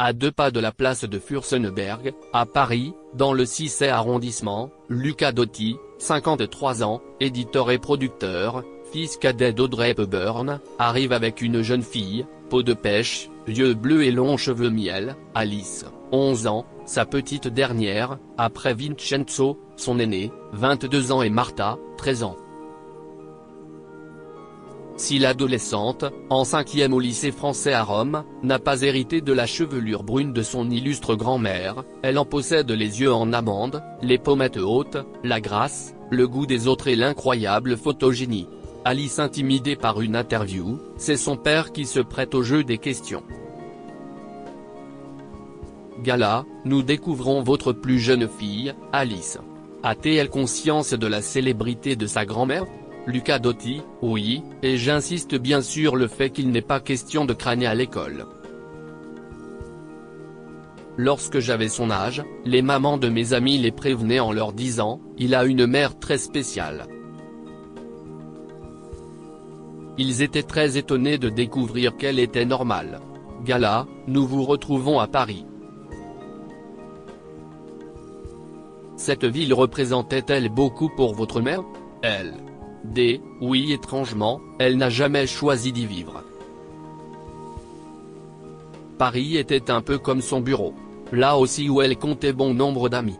À 2 pas de la place de Fürstenberg, à Paris, dans le 6e arrondissement, Luca Dotti, 53 ans, éditeur et producteur, fils cadet d'Audrey Hepburn, arrive avec une jeune fille, peau de pêche, yeux bleus et longs cheveux miel, Alice, 11 ans, sa petite dernière, après Vincenzo, son aîné, 22 ans et Marta, 13 ans. Si l'adolescente, en 5e au lycée français à Rome, n'a pas hérité de la chevelure brune de son illustre grand-mère, elle en possède les yeux en amande, les pommettes hautes, la grâce, le goût des autres et l'incroyable photogénie. Alice intimidée par une interview, c'est son père qui se prête au jeu des questions. Gala, nous découvrons votre plus jeune fille, Alice. A-t-elle conscience de la célébrité de sa grand-mère ? Luca Dotti, oui, et j'insiste bien sur le fait qu'il n'est pas question de crâner à l'école. Lorsque j'avais son âge, les mamans de mes amis les prévenaient en leur disant « il a une mère très spéciale ». Ils étaient très étonnés de découvrir qu'elle était normale. Gala, nous vous retrouvons à Paris. Cette ville représentait-elle beaucoup pour votre mère ? Elle. Oui, étrangement, elle n'a jamais choisi d'y vivre. Paris était un peu comme son bureau. Là aussi où elle comptait bon nombre d'amis.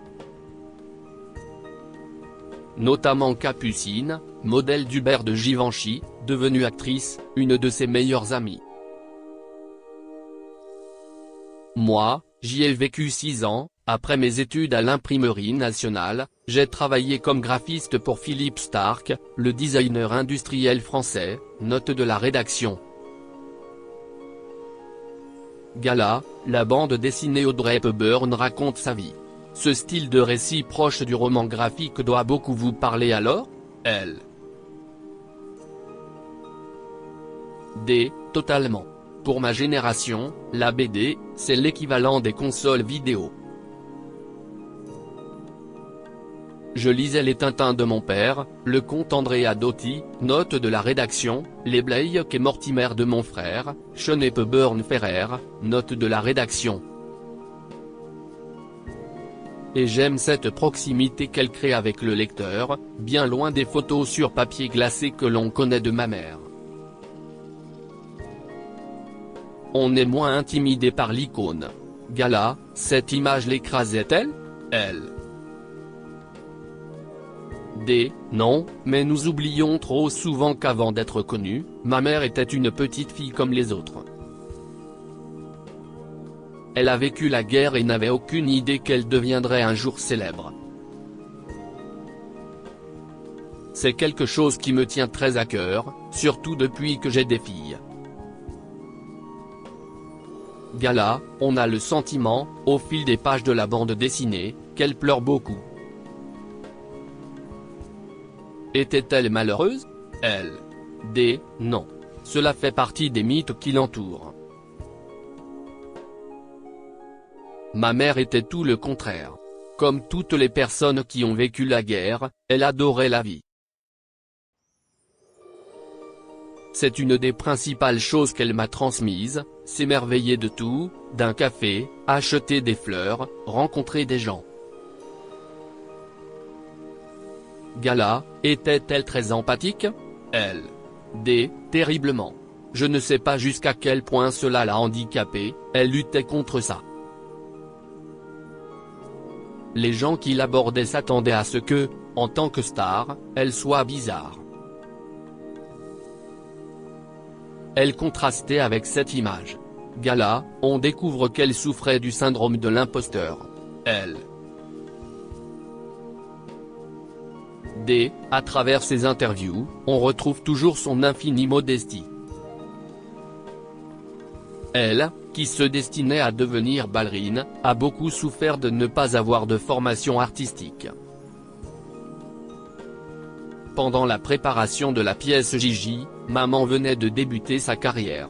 Notamment Capucine, modèle d'Hubert de Givenchy, devenue actrice, une de ses meilleures amies. Moi, j'y ai vécu 6 ans. Après mes études à l'Imprimerie nationale, j'ai travaillé comme graphiste pour Philippe Starck, le designer industriel français, note de la rédaction. Gala, la bande dessinée Audrey Hepburn raconte sa vie. Ce style de récit proche du roman graphique doit beaucoup vous parler alors ? Elle. Totalement. Pour ma génération, la BD, c'est l'équivalent des consoles vidéo. Je lisais les Tintins de mon père, le comte Andrea Dotti, note de la rédaction, les Blake et Mortimer de mon frère, Sean Hepburn Ferrer, note de la rédaction. Et j'aime cette proximité qu'elle crée avec le lecteur, bien loin des photos sur papier glacé que l'on connaît de ma mère. On est moins intimidé par l'icône. Gala, cette image l'écrasait-elle ? Elle. Non, mais nous oublions trop souvent qu'avant d'être connue, ma mère était une petite fille comme les autres. Elle a vécu la guerre et n'avait aucune idée qu'elle deviendrait un jour célèbre. C'est quelque chose qui me tient très à cœur, surtout depuis que j'ai des filles. Gala, on a le sentiment, au fil des pages de la bande dessinée, qu'elle pleure beaucoup. Était-elle malheureuse ? Elle. Non. Cela fait partie des mythes qui l'entourent. Ma mère était tout le contraire. Comme toutes les personnes qui ont vécu la guerre, elle adorait la vie. C'est une des principales choses qu'elle m'a transmises, s'émerveiller de tout, d'un café, acheter des fleurs, rencontrer des gens. Gala, était-elle très empathique ? Elle. Terriblement. Je ne sais pas jusqu'à quel point cela l'a handicapée, elle luttait contre ça. Les gens qui l'abordaient s'attendaient à ce que, en tant que star, elle soit bizarre. Elle contrastait avec cette image. Gala, on découvre qu'elle souffrait du syndrome de l'imposteur. Elle. À travers ses interviews, on retrouve toujours son infinie modestie. Elle, qui se destinait à devenir ballerine, a beaucoup souffert de ne pas avoir de formation artistique. Pendant la préparation de la pièce Gigi, maman venait de débuter sa carrière.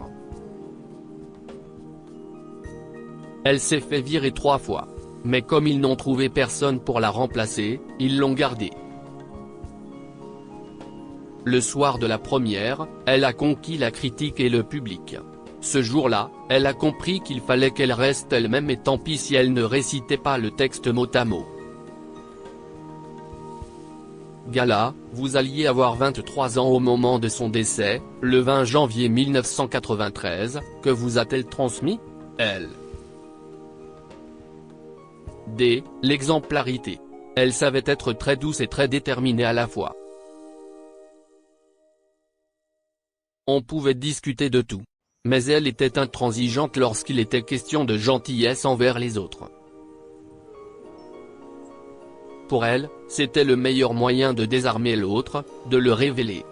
Elle s'est fait virer 3 fois. Mais comme ils n'ont trouvé personne pour la remplacer, ils l'ont gardée. Le soir de la première, elle a conquis la critique et le public. Ce jour-là, elle a compris qu'il fallait qu'elle reste elle-même et tant pis si elle ne récitait pas le texte mot à mot. Gala, vous alliez avoir 23 ans au moment de son décès, le 20 janvier 1993, que vous a-t-elle transmis? Elle. D. L'exemplarité. Elle savait être très douce et très déterminée à la fois. On pouvait discuter de tout. Mais elle était intransigeante lorsqu'il était question de gentillesse envers les autres. Pour elle, c'était le meilleur moyen de désarmer l'autre, de le révéler.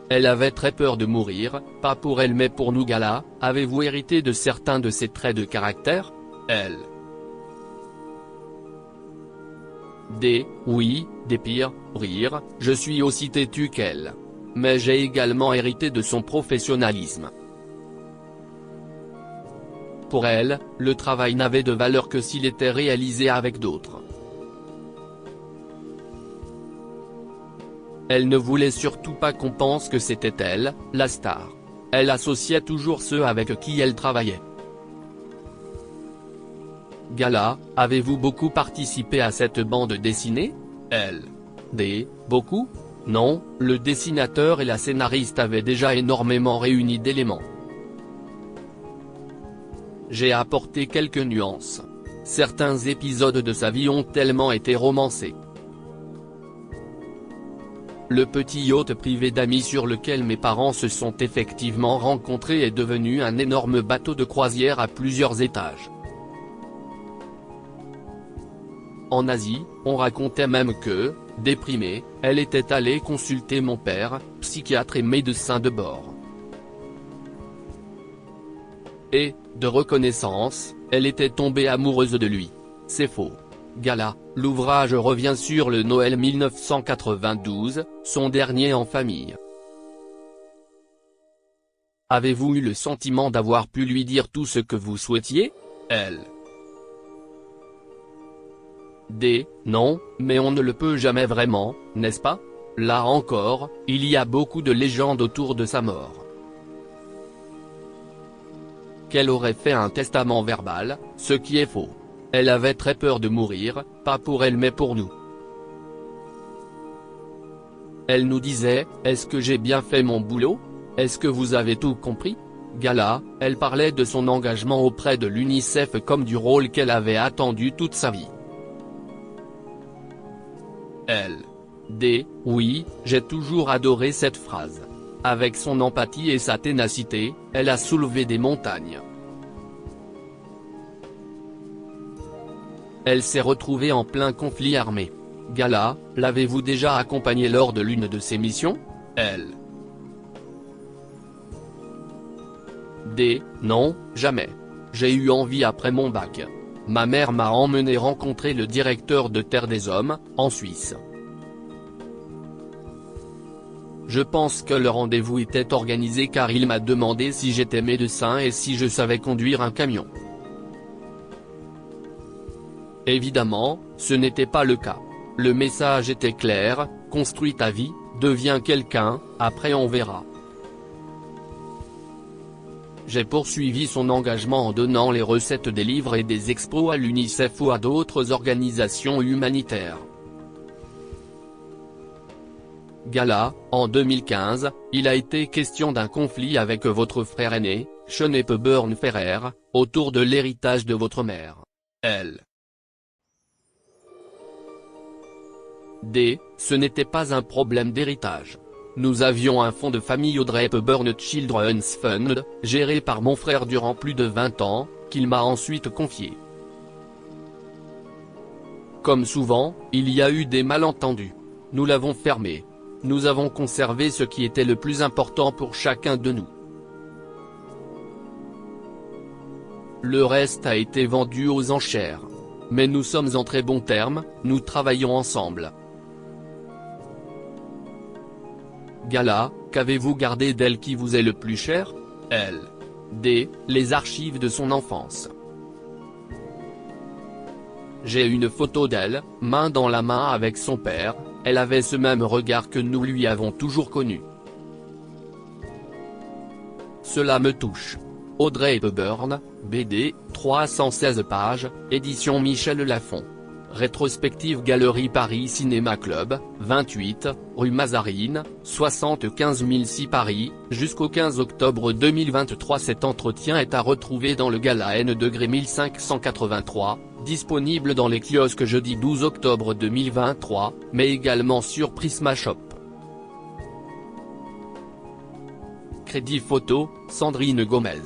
Elle avait très peur de mourir, pas pour elle mais pour nous. Gala, avez-vous hérité de certains de ses traits de caractère? Elle. D. Oui, des pires, rire, je suis aussi têtue qu'elle. Mais j'ai également hérité de son professionnalisme. Pour elle, le travail n'avait de valeur que s'il était réalisé avec d'autres. Elle ne voulait surtout pas qu'on pense que c'était elle, la star. Elle associait toujours ceux avec qui elle travaillait. Gala, avez-vous beaucoup participé à cette bande dessinée? Elle. D. Beaucoup? Non, le dessinateur et la scénariste avaient déjà énormément réuni d'éléments. J'ai apporté quelques nuances. Certains épisodes de sa vie ont tellement été romancés. Le petit yacht privé d'amis sur lequel mes parents se sont effectivement rencontrés est devenu un énorme bateau de croisière à plusieurs étages. En Asie, on racontait même que, déprimée, elle était allée consulter mon père, psychiatre et médecin de bord. Et, de reconnaissance, elle était tombée amoureuse de lui. C'est faux. Gala, l'ouvrage revient sur le Noël 1992, son dernier en famille. Avez-vous eu le sentiment d'avoir pu lui dire tout ce que vous souhaitiez? Elle. D. Non, mais on ne le peut jamais vraiment, n'est-ce pas? Là encore, il y a beaucoup de légendes autour de sa mort. Qu'elle aurait fait un testament verbal, ce qui est faux. Elle avait très peur de mourir, pas pour elle mais pour nous. Elle nous disait, est-ce que j'ai bien fait mon boulot? Est-ce que vous avez tout compris? Gala, elle parlait de son engagement auprès de l'UNICEF comme du rôle qu'elle avait attendu toute sa vie. Elle. D. Oui, j'ai toujours adoré cette phrase. Avec son empathie et sa ténacité, elle a soulevé des montagnes. Elle s'est retrouvée en plein conflit armé. Gala, l'avez-vous déjà accompagnée lors de l'une de ses missions? Elle. D. Non, jamais. J'ai eu envie après mon bac. Ma mère m'a emmené rencontrer le directeur de Terre des Hommes, en Suisse. Je pense que le rendez-vous était organisé car il m'a demandé si j'étais médecin et si je savais conduire un camion. Évidemment, ce n'était pas le cas. Le message était clair, construis ta vie, deviens quelqu'un, après on verra. J'ai poursuivi son engagement en donnant les recettes des livres et des expos à l'UNICEF ou à d'autres organisations humanitaires. Gala, en 2015, il a été question d'un conflit avec votre frère aîné, Seanepe Byrne Ferrer, autour de l'héritage de votre mère. Elle. D. Ce n'était pas un problème d'héritage. Nous avions un fonds de famille Audrey Hepburn Children's Fund, géré par mon frère durant plus de 20 ans, qu'il m'a ensuite confié. Comme souvent, il y a eu des malentendus. Nous l'avons fermé. Nous avons conservé ce qui était le plus important pour chacun de nous. Le reste a été vendu aux enchères. Mais nous sommes en très bons termes, nous travaillons ensemble. Gala, qu'avez-vous gardé d'elle qui vous est le plus cher? Elle. D. Les archives de son enfance. J'ai une photo d'elle, main dans la main avec son père, elle avait ce même regard que nous lui avons toujours connu. Cela me touche. Audrey Hepburn, BD, 316 pages, édition Michel Lafon. Rétrospective Galerie Paris Cinéma Club, 28, rue Mazarine, 75 006 Paris, jusqu'au 15 octobre 2023. Cet entretien est à retrouver dans le Gala N° 1583, disponible dans les kiosques jeudi 12 octobre 2023, mais également sur Prisma Shop. Crédit photo, Sandrine Gomez.